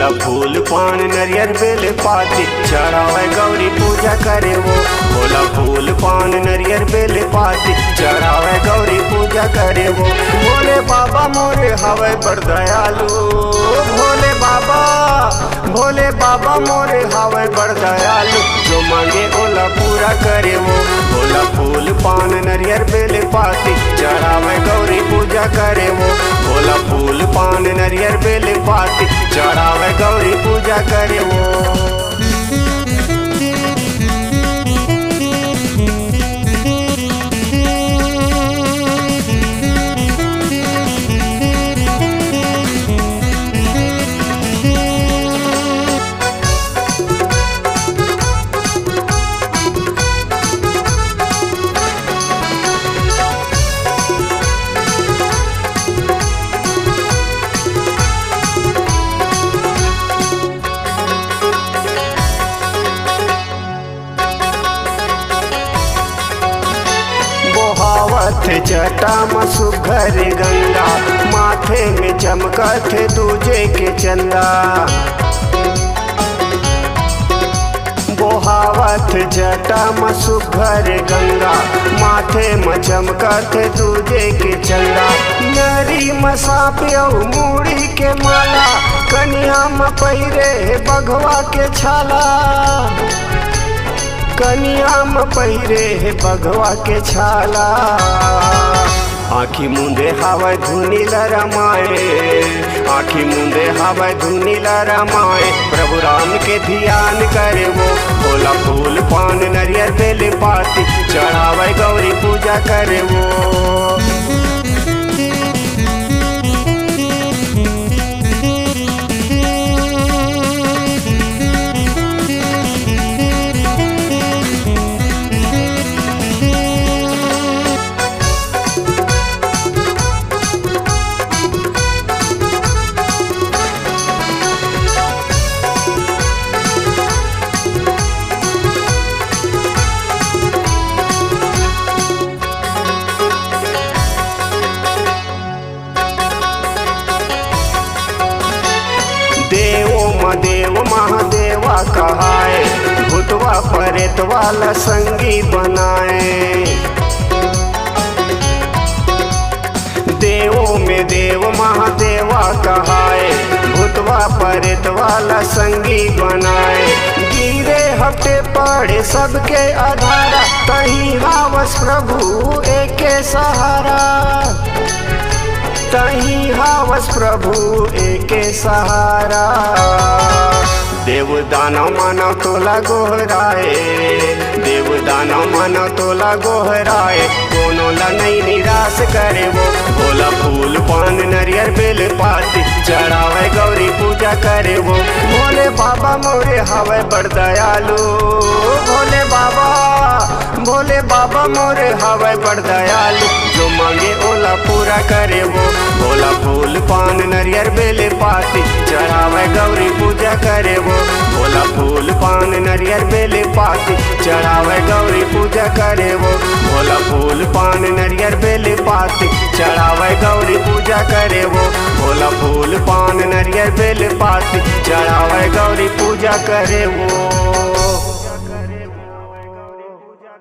भोला फूल पान नरियर बेल पाती चढ़ावे गौरी पूजा करे वो। भोला फूल पान नरियर बेल पाती चढ़ावे गौरी पूजा करे वो। भोले बाबा मोरे हवे बड़ दयालु, भोले बाबा मोरे हवे बड़ दयालु, जो मांगे ओला पूरा करे वो। भोला फूल पान नरियर बेल पाती चढ़ावे गौरी पूजा करे वो। भोला फूल पान नरियर बेल पाती चढ़ावे गौरी पूजा करे वो। जटा में सुघर गंगा, माथे में चमकत दूजे के चंदा। बोहावत जटा में सुघर गंगा, माथे में चमकत दूजे के चंदा। नरी में सांप मूड़ी के माला, कन्या में पहिरे बघवा के छाला। कनिया में पहिरे बघवा के छाला। आँखी मुंदे हवा धुनी लरमाए, आँखी मुंदे हवा धुनी लरमाए, प्रभु राम के ध्यान करे वो। भोला फूल पान नरियर बेल पाती चढ़ावे गौरी पूजा करे वो। देव महादेवा कहाए, भूतवा परेत वाला संगी बनाए। देवों में देव महादेवा कहाए, भूतवा परेत वाला संगी बनाए। गिरे हफ्ते पड़े सबके आधारा, कहीं हावस प्रभु एके सहारा। तहीं हावस प्रभु एके सहारा। देव दानव मानव तोला गोहराए, देव दानव मानव तोला गोहराए, कोनो ला नहीं निराश करे वो। भोला फूल पान नरियर बेल पाती चढ़ावे गौरी पूजा करे वो। भोले बाबा मोरे हवे बड़ दयालु, भोले बाबा मोरे हवे बड़ दयालु, जो मांगे ओला पूरा करे वो। भोला फूल पान नरियर बेल पाती चढ़ावे गौरी पूजा करे वो। भोला फूल पान नरियर बेल पाती चढ़ावे गौरी पूजा करे वो। भोला फूल पान नरियर बेल पाती चढ़ावे गौरी पूजा करे वो। भोला फूल पान नरियर बेल पाती चढ़ावे गौरी पूजा करे वो।